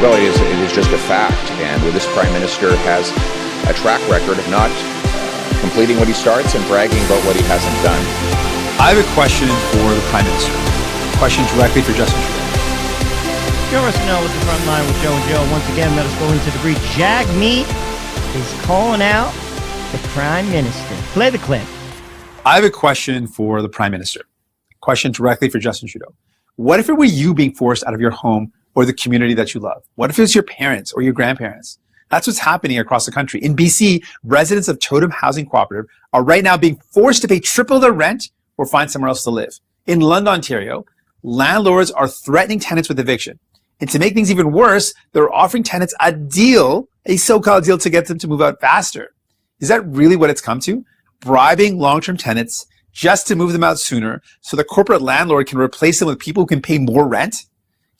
Well, it is just a fact, and this Prime Minister has a track record of not completing what he starts and bragging about what he hasn't done. I have a question for the Prime Minister. Question directly for Justin Trudeau. Join us now with the front line with Joe and Joe. Once again, let us go into the brief. Jagmeet is calling out the Prime Minister. Play the clip. I have a question for the Prime Minister. Question directly for Justin Trudeau. What if it were you being forced out of your home or the community that you love? What if it was your parents or your grandparents? That's what's happening across the country. In BC, residents of Totem Housing Cooperative are right now being forced to pay triple their rent or find somewhere else to live. In London, Ontario, landlords are threatening tenants with eviction. And to make things even worse, they're offering tenants a deal, a so-called deal to get them to move out faster. Is that really what it's come to? Bribing long-term tenants just to move them out sooner so the corporate landlord can replace them with people who can pay more rent?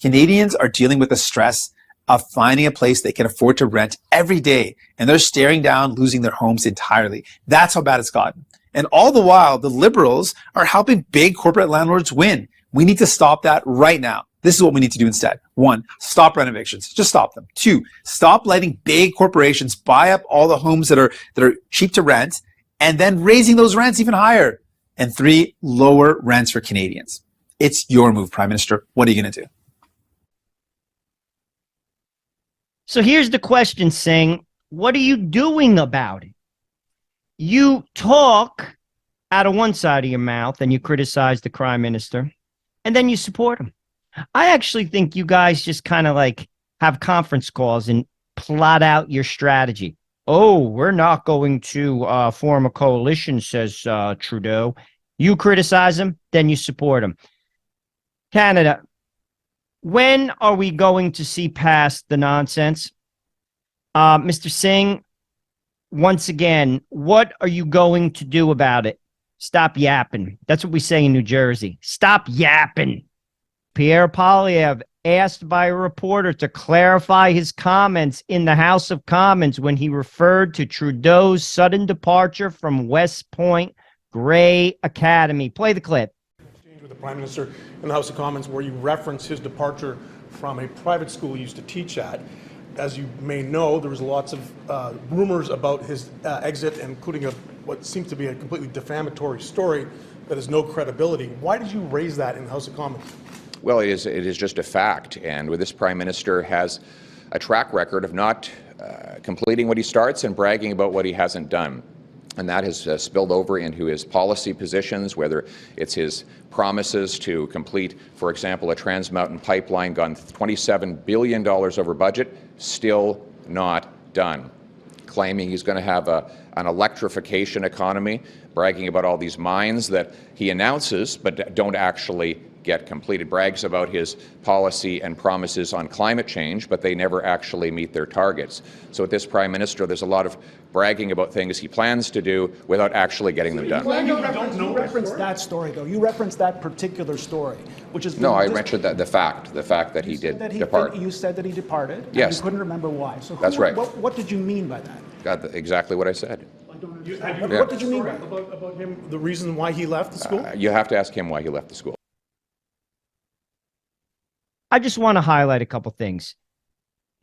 Canadians are dealing with the stress of finding a place they can afford to rent every day, and they're staring down losing their homes entirely. That's how bad it's gotten. And all the while, the Liberals are helping big corporate landlords win. We need to stop that right now. This is what we need to do instead. 1, stop rent evictions. Just stop them. 2, stop letting big corporations buy up all the homes that are cheap to rent and then raising those rents even higher. And 3, lower rents for Canadians. It's your move, Prime Minister. What are you going to do? So here's the question, Singh. What are you doing about it? You talk out of one side of your mouth and you criticize the Prime Minister, and then you support him. I actually think you guys just kind of like have conference calls and plot out your strategy. Oh, we're not going to form a coalition, says Trudeau. You criticize him, then you support him. Canada, when are we going to see past the nonsense? Mr. Singh, once again, what are you going to do about it? Stop yapping. That's what we say in New Jersey. Stop yapping. Pierre Poilievre asked by a reporter to clarify his comments in the House of Commons when he referred to Trudeau's sudden departure from West Point Grey Academy. Play the clip. Exchange with the Prime Minister in the House of Commons where you reference his departure from a private school he used to teach at. As you may know, there was lots of rumors about his exit, including what seems to be a completely defamatory story that has no credibility. Why did you raise that in the House of Commons? Well, it is just a fact, and this Prime Minister has a track record of not completing what he starts and bragging about what he hasn't done. And that has spilled over into his policy positions, whether it's his promises to complete, for example, a Trans Mountain pipeline gone $27 billion over budget, still not done. Claiming he's going to have an electrification economy, bragging about all these mines that he announces but don't actually get completed. Brags about his policy and promises on climate change, but they never actually meet their targets. So with this Prime Minister, there's a lot of bragging about things he plans to do without actually getting them done. You referenced that story, though. You referenced that particular story, which is... No, I mentioned the fact that he did depart. You said that he departed. Yes. And you couldn't remember why. So that's right. What did you mean by that? Got exactly what I said. What did you mean by that? About him, the reason why he left the school? You have to ask him why he left the school. I just want to highlight a couple things.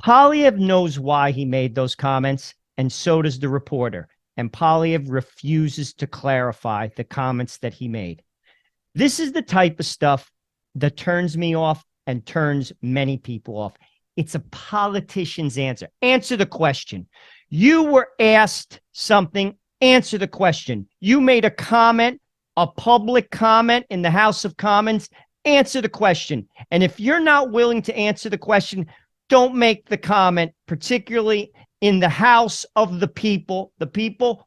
Poilievre knows why he made those comments, and so does the reporter. And Poilievre refuses to clarify the comments that he made. This is the type of stuff that turns me off and turns many people off. It's a politician's answer. Answer the question. You were asked something, answer the question. You made a comment, a public comment in the House of Commons, answer the question. And if you're not willing to answer the question, don't make the comment, particularly in the House of the people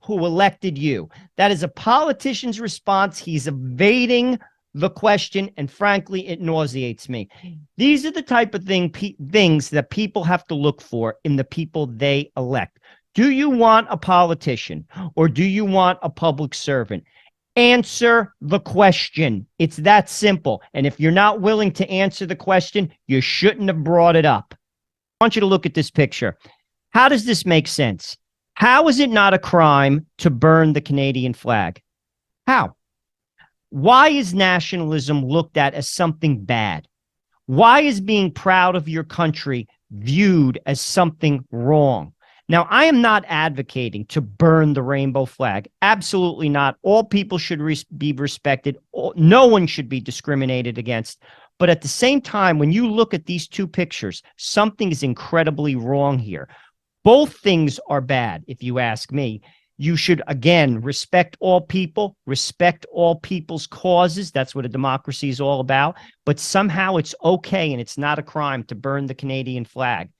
who elected you. That is a politician's response. He's evading the question, and frankly, it nauseates me. These are the type of things that people have to look for in the people they elect. Do you want a politician or do you want a public servant? Answer the question. It's that simple. And if you're not willing to answer the question, you shouldn't have brought it up. I want you to look at this picture. How does this make sense? How is it not a crime to burn the Canadian flag? How? Why is nationalism looked at as something bad? Why is being proud of your country viewed as something wrong. Now, I am not advocating to burn the rainbow flag. Absolutely not. All people should be respected. No one should be discriminated against. But at the same time, when you look at these two pictures, something is incredibly wrong here. Both things are bad, if you ask me. You should, again, respect all people, respect all people's causes. That's what a democracy is all about. But somehow it's okay and it's not a crime to burn the Canadian flag.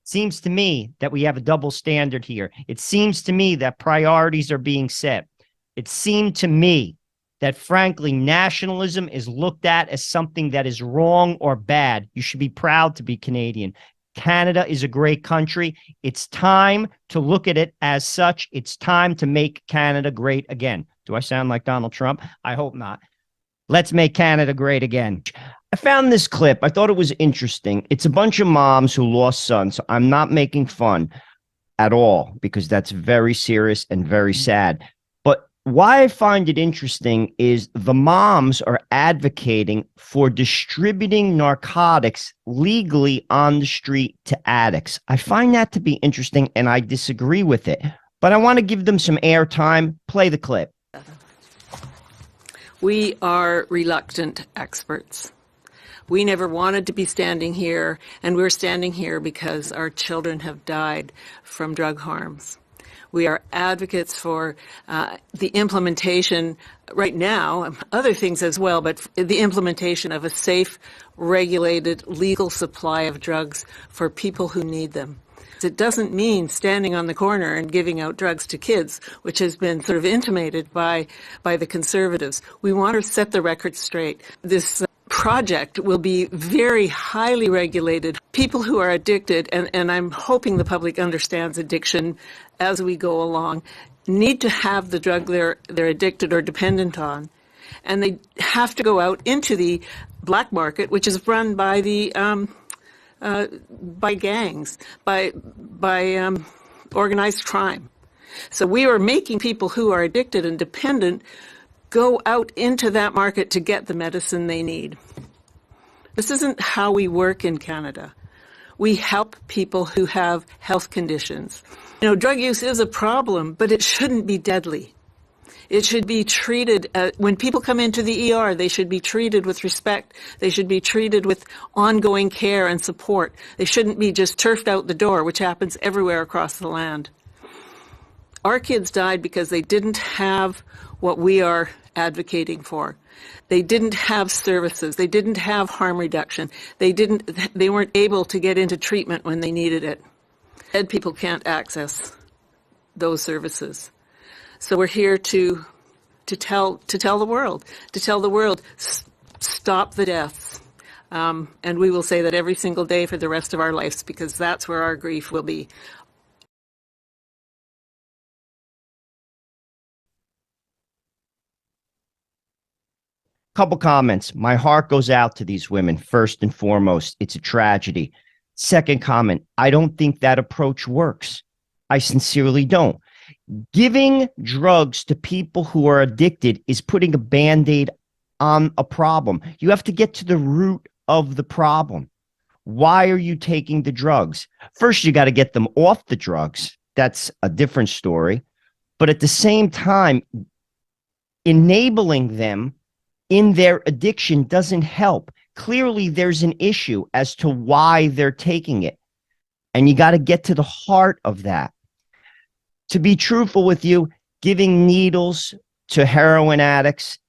Seems to me that we have a double standard here. It seems to me that priorities are being set. It seemed to me that, frankly, nationalism is looked at as something that is wrong or bad. You should be proud to be Canadian. Canada is a great country. It's time to look at it as such. It's time to make Canada great again. Do I sound like Donald Trump? I hope not. Let's make Canada great again. I found this clip. I thought it was interesting. It's a bunch of moms who lost sons. So I'm not making fun at all because that's very serious and very sad. But why I find it interesting is the moms are advocating for distributing narcotics legally on the street to addicts. I find that to be interesting and I disagree with it. But I want to give them some airtime. Play the clip. We are reluctant experts. We never wanted to be standing here, and we're standing here because our children have died from drug harms. We are advocates for the implementation right now, other things as well, but the implementation of a safe, regulated, legal supply of drugs for people who need them. It doesn't mean standing on the corner and giving out drugs to kids, which has been sort of intimated by the Conservatives. We want to set the record straight. This project will be very highly regulated. People who are addicted, and I'm hoping the public understands addiction as we go along, need to have the drug they're addicted or dependent on. And they have to go out into the black market, which is run by the by gangs, by organized crime. So we are making people who are addicted and dependent go out into that market to get the medicine they need. This isn't how we work in Canada. We help people who have health conditions. You know, drug use is a problem, but it shouldn't be deadly. It should be treated, when people come into the ER, they should be treated with respect. They should be treated with ongoing care and support. They shouldn't be just turfed out the door, which happens everywhere across the land. Our kids died because they didn't have what we are advocating for. They didn't have services. They didn't have harm reduction. They weren't able to get into treatment when they needed it. Dead people can't access those services. So we're here to tell the world, stop the deaths. And we will say that every single day for the rest of our lives, because that's where our grief will be. Couple comments. My heart goes out to these women. First and foremost, it's a tragedy. Second comment, I don't think that approach works. I sincerely don't. Giving drugs to people who are addicted is putting a Band-Aid on a problem. You have to get to the root of the problem. Why are you taking the drugs? First, you got to get them off the drugs. That's a different story. But at the same time, enabling them in their addiction doesn't help. Clearly, there's an issue as to why they're taking it. And you got to get to the heart of that. To be truthful with you, giving needles to heroin addicts,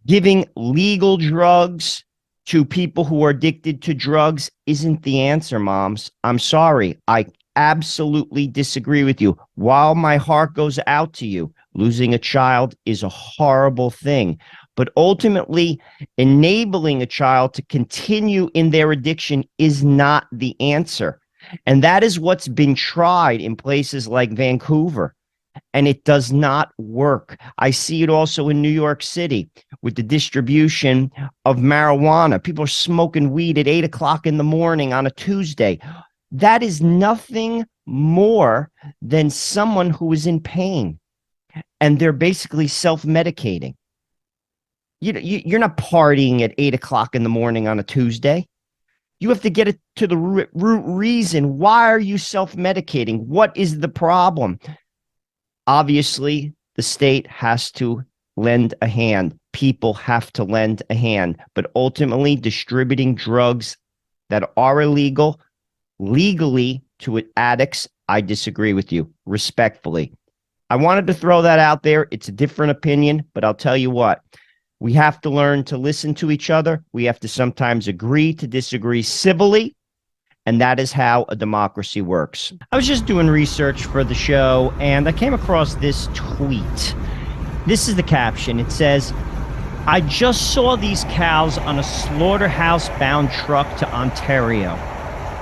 giving legal drugs to people who are addicted to drugs isn't the answer, moms. I'm sorry. I absolutely disagree with you. While my heart goes out to you, losing a child is a horrible thing. But ultimately, enabling a child to continue in their addiction is not the answer. And that is what's been tried in places like Vancouver. And it does not work. I see it also in New York City with the distribution of marijuana. People are smoking weed at 8 o'clock in the morning on a Tuesday. That is nothing more than someone who is in pain. And they're basically self-medicating. You're not partying at 8 o'clock in the morning on a Tuesday. You have to get it to the root reason. Why are you self-medicating? What is the problem? Obviously, the state has to lend a hand. People have to lend a hand. But ultimately, distributing drugs that are illegal legally to addicts, I disagree with you, respectfully. I wanted to throw that out there. It's a different opinion, but I'll tell you what. We have to learn to listen to each other. We have to sometimes agree to disagree civilly. And that is how a democracy works. I was just doing research for the show, and I came across this tweet. This is the caption. It says, I just saw these cows on a slaughterhouse-bound truck to Ontario.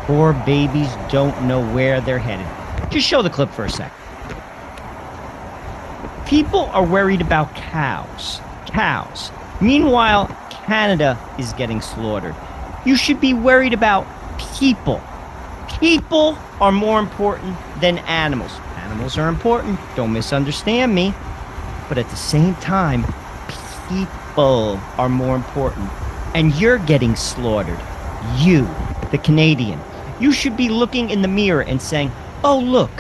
Poor babies don't know where they're headed. Just show the clip for a sec. People are worried about cows. Cows. Meanwhile, Canada is getting slaughtered. You should be worried about people. People are more important than animals. Animals are important. Don't misunderstand me. But at the same time, people are more important. And you're getting slaughtered. You, the Canadian. You should be looking in the mirror and saying, oh, look,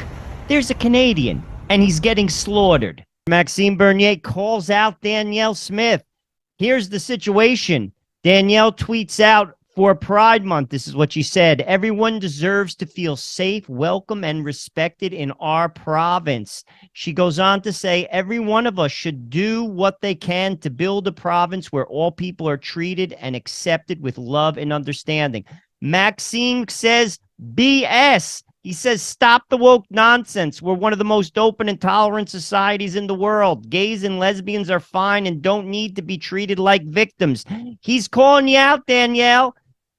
there's a Canadian, and he's getting slaughtered. Maxime Bernier calls out Danielle Smith. Here's the situation. Danielle tweets out for Pride Month. This is what she said. Everyone deserves to feel safe, welcome, and respected in our province. She goes on to say, every one of us should do what they can to build a province where all people are treated and accepted with love and understanding. Maxime says, BS. He says, stop the woke nonsense. We're one of the most open and tolerant societies in the world. Gays and lesbians are fine and don't need to be treated like victims. He's calling you out, Danielle.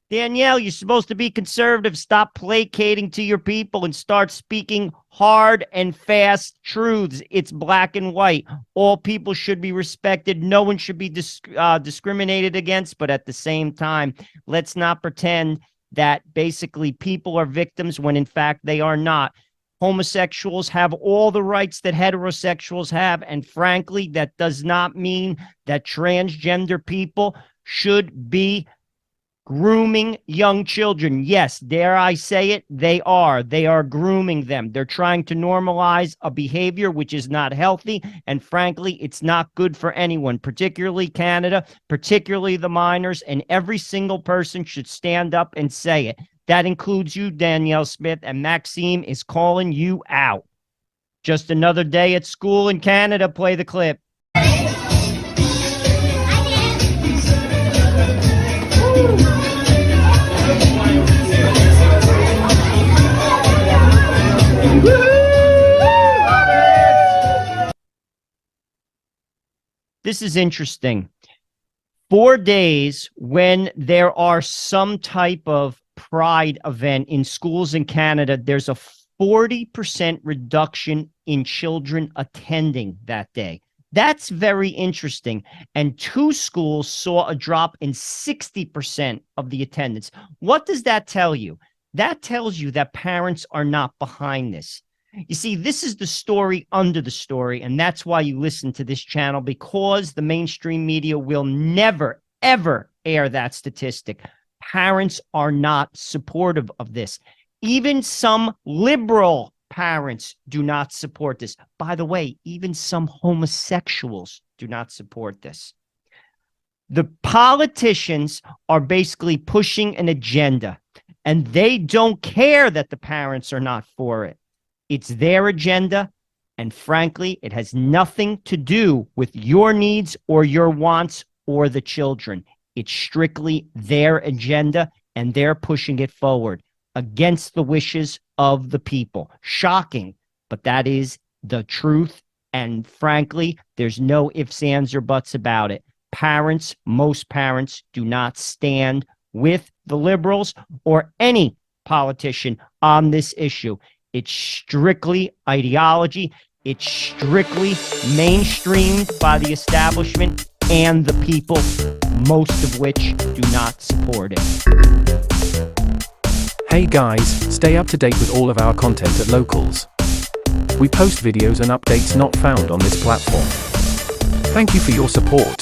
Danielle, you're supposed to be conservative. Stop placating to your people and start speaking hard and fast truths. It's black and white. All people should be respected. No one should be discriminated against. But at the same time, let's not pretend that basically people are victims when in fact they are not. Homosexuals have all the rights that heterosexuals have, and frankly, that does not mean that transgender people should be grooming young children. Yes, dare I say it, they are. They are grooming them. They're trying to normalize a behavior which is not healthy, and frankly, it's not good for anyone, particularly Canada, particularly the minors, and every single person should stand up and say it. That includes you, Danielle Smith, and Maxime is calling you out. Just another day at school in Canada. Play the clip. This is interesting. 4 days when there are some type of pride event in schools in Canada, there's a 40% reduction in children attending that day. That's very interesting. And 2 schools saw a drop in 60% of the attendance. What does that tell you? That tells you that parents are not behind this. You see, this is the story under the story, and that's why you listen to this channel, because the mainstream media will never, ever air that statistic. Parents are not supportive of this. Even some liberal parents do not support this. By the way, even some homosexuals do not support this. The politicians are basically pushing an agenda, and they don't care that the parents are not for it. It's their agenda, and frankly, it has nothing to do with your needs or your wants or the children. It's strictly their agenda, and they're pushing it forward against the wishes of the people. Shocking, but that is the truth, and frankly, there's no ifs, ands, or buts about it. Parents, most parents, do not stand with the liberals or any politician on this issue. It's strictly ideology. It's strictly mainstreamed by the establishment and the people, most of which do not support it. Hey guys, stay up to date with all of our content at Locals. We post videos and updates not found on this platform. Thank you for your support.